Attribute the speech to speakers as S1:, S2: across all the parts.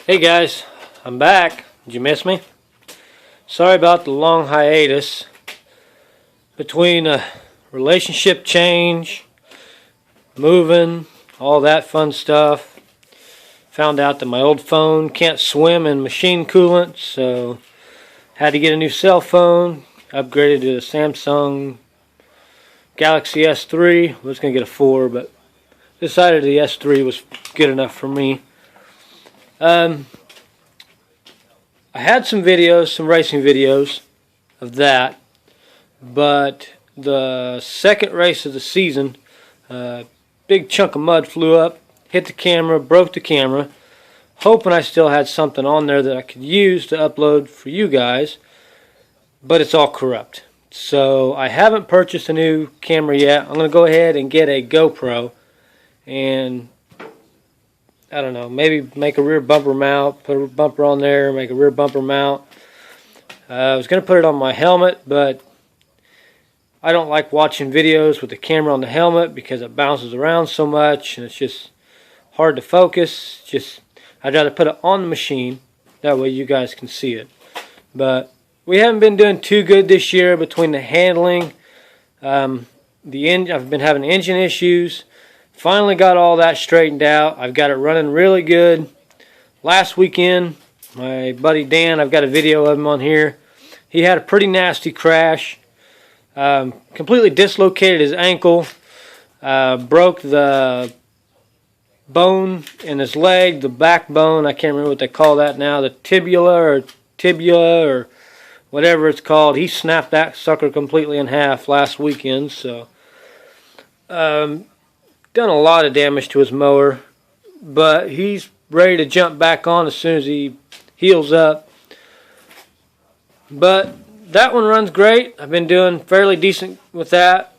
S1: Hey guys, I'm back. Did you miss me? Sorry about the long hiatus between a relationship change, moving, all that fun stuff. Found out that my old phone can't swim in machine coolant, so had to get a new cell phone. Upgraded to a Samsung Galaxy S3. Was going to get a 4, but decided the S3 was good enough for me. I had some videos, some racing videos of that, but the second race of the season, big chunk of mud flew up, hit the camera, broke the camera, hoping I still had something on there that I could use to upload for you guys, but it's all corrupt. So I haven't purchased a new camera yet. I'm going to go ahead and get a GoPro and I don't know, maybe make a rear bumper mount, put a bumper on there, make a rear bumper mount. I was going to put it on my helmet, but I don't like watching videos with the camera on the helmet because it bounces around so much and it's just hard to focus. I'd rather put it on the machine, that way you guys can see it. But we haven't been doing too good this year between the handling, I've been having engine issues. Finally got all that straightened out. I've got it running really good. Last weekend, my buddy Dan, I've got a video of him on here. He had a pretty nasty crash. Completely dislocated his ankle. Broke the bone in his leg, the backbone. I can't remember what they call that now. The tibia or whatever it's called. He snapped that sucker completely in half last weekend. So, done a lot of damage to his mower, but he's ready to jump back on as soon as he heals up. But that one runs great. I've been doing fairly decent with that.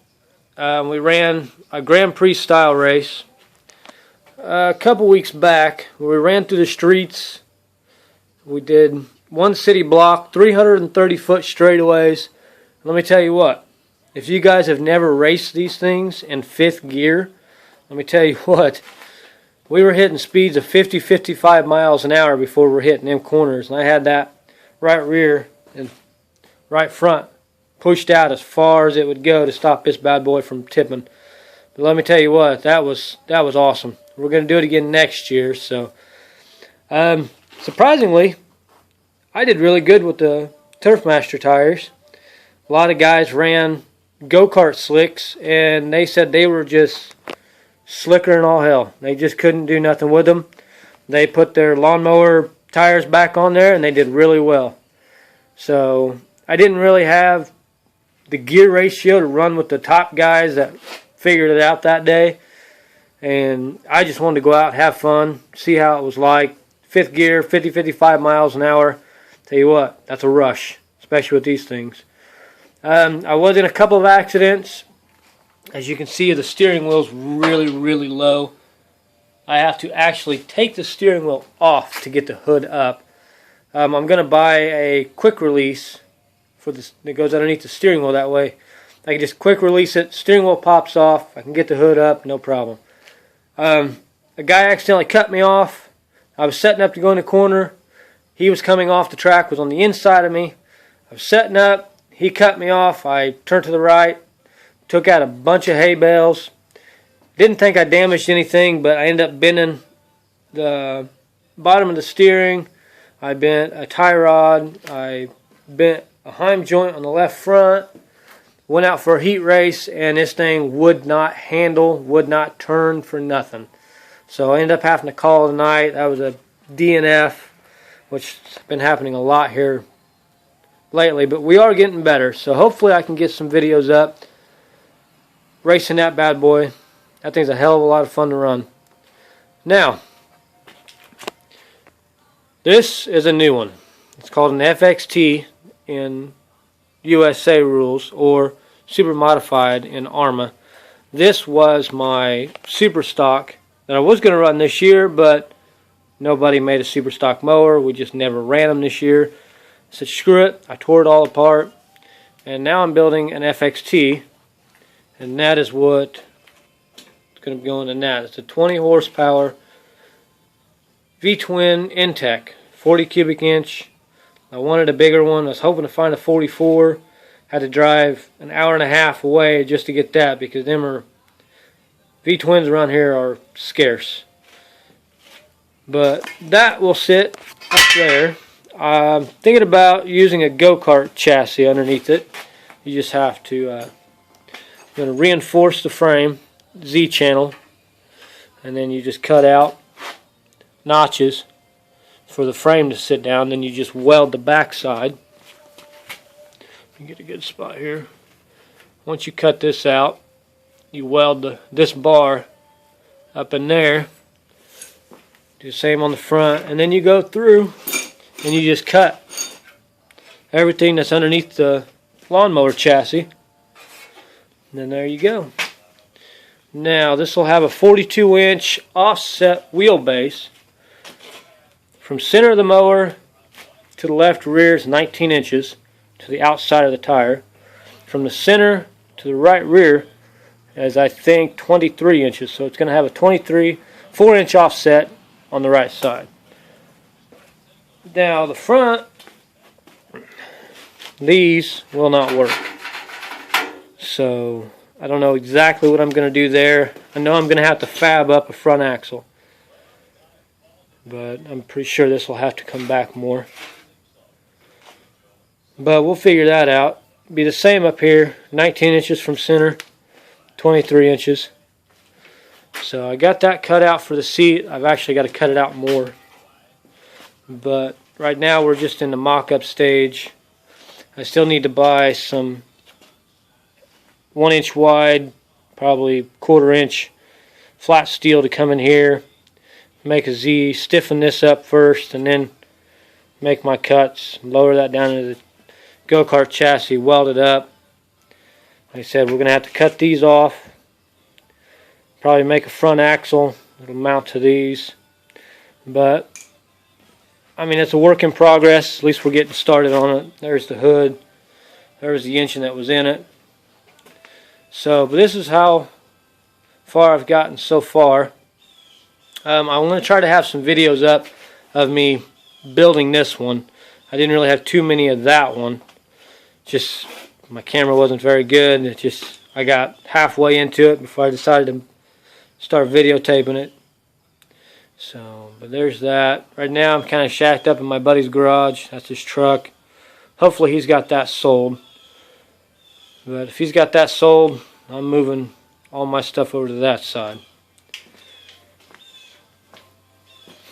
S1: We ran a Grand Prix style race a couple weeks back. We ran through the streets. We did one city block, 330-foot straightaways. Let me tell you what, if you guys have never raced these things in fifth gear, let me tell you what, we were hitting speeds of 50, 55 miles an hour before we're hitting them corners. And I had that right rear and right front pushed out as far as it would go to stop this bad boy from tipping. But let me tell you what, that was awesome. We're going to do it again next year. So, surprisingly, I did really good with the Turfmaster tires. A lot of guys ran go-kart slicks, and they said they were just slicker than all hell. They just couldn't do nothing with them. They put their lawnmower tires back on there and they did really well. So I didn't really have the gear ratio to run with the top guys that figured it out that day. And I just wanted to go out and have fun, see how it was like. Fifth gear, 50, 55 miles an hour. Tell you what, that's a rush, especially with these things. I was in a couple of accidents. As you can see, the steering wheel's really, really low. I have to actually take the steering wheel off to get the hood up. I'm going to buy a quick release for this that goes underneath the steering wheel. That way I can just quick release it, steering wheel pops off, I can get the hood up, no problem. A guy accidentally cut me off. I was setting up to go in the corner. He was coming off the track, was on the inside of me. I was setting up, he cut me off, I turned to the right. Took out a bunch of hay bales. Didn't think I damaged anything, but I ended up bending the bottom of the steering. I bent a tie rod. I bent a heim joint on the left front. Went out for a heat race, and this thing would not handle, would not turn for nothing. So I ended up having to call it a night. That was a DNF, which has been happening a lot here lately. But we are getting better, so hopefully I can get some videos up racing that bad boy. That thing's a hell of a lot of fun to run. Now, this is a new one. It's called an FXT in USA rules, or super modified in ARMA. This was my super stock that I was going to run this year, but nobody made a super stock mower. We just never ran them this year. I said screw it. I tore it all apart, and now I'm building an FXT. And that is what it's going to be going in that. It's a 20 horsepower V-twin Intech 40 cubic inch. I wanted a bigger one. I was hoping to find a 44. Had to drive an hour and a half away just to get that, because them are V-twins around here are scarce. But that will sit up there. I'm thinking about using a go-kart chassis underneath it. You just have to I'm going to reinforce the frame, Z-channel, and then you just cut out notches for the frame to sit down. Then you just weld the back side. Let me get a good spot here. Once you cut this out, you weld this bar up in there. Do the same on the front, and then you go through and you just cut everything that's underneath the lawnmower chassis. And then there you go. Now this will have a 42-inch offset wheelbase. From center of the mower to the left rear is 19 inches to the outside of the tire. From the center to the right rear is, I think, 23 inches. So it's going to have a 4-inch offset on the right side. Now the front, these will not work. So I don't know exactly what I'm going to do there. I know I'm going to have to fab up a front axle, but I'm pretty sure this will have to come back more. But we'll figure that out. Be the same up here, 19 inches from center, 23 inches. So I got that cut out for the seat. I've actually got to cut it out more. But right now we're just in the mock-up stage. I still need to buy some 1-inch wide, probably 1/4 inch flat steel to come in here, make a Z, stiffen this up first, and then make my cuts, lower that down into the go-kart chassis, weld it up. Like I said, we're going to have to cut these off, probably make a front axle. It'll mount to these. But I mean, it's a work in progress. At least we're getting started on it. There's the hood. There's the engine that was in it. So, but this is how far I've gotten so far. I'm going to try to have some videos up of me building this one. I didn't really have too many of that one. Just my camera wasn't very good. I got halfway into it before I decided to start videotaping it. So, but there's that. Right now I'm kind of shacked up in my buddy's garage. That's his truck. Hopefully he's got that sold. But if he's got that sold, I'm moving all my stuff over to that side.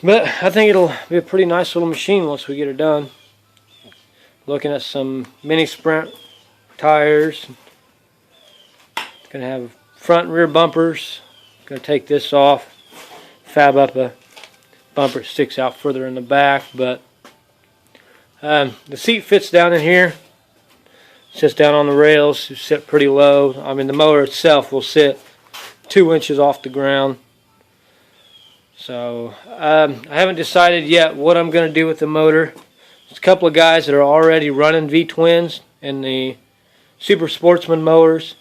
S1: But I think it'll be a pretty nice little machine once we get it done. Looking at some mini sprint tires. It's going to have front and rear bumpers. Going to take this off. Fab up a bumper that sticks out further in the back, but the seat fits down in here. It sits down on the rails. It sit pretty low. I mean, the motor itself will sit 2 inches off the ground. So I haven't decided yet what I'm going to do with the motor. There's a couple of guys that are already running V-twins in the Super Sportsman mowers.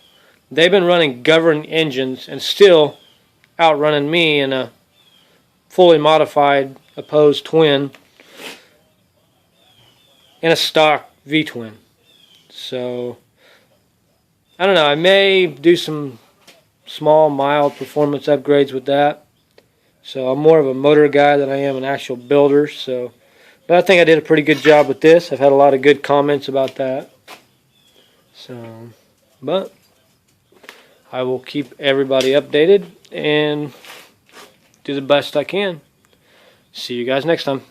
S1: They've been running governed engines and still outrunning me in a fully modified opposed twin in a stock V-twin. So I don't know, I may do some small mild performance upgrades with that. So I'm more of a motor guy than I am an actual builder. So, but I think I did a pretty good job with this. I've had a lot of good comments about that. So, but I will keep everybody updated and do the best I can. See you guys next time.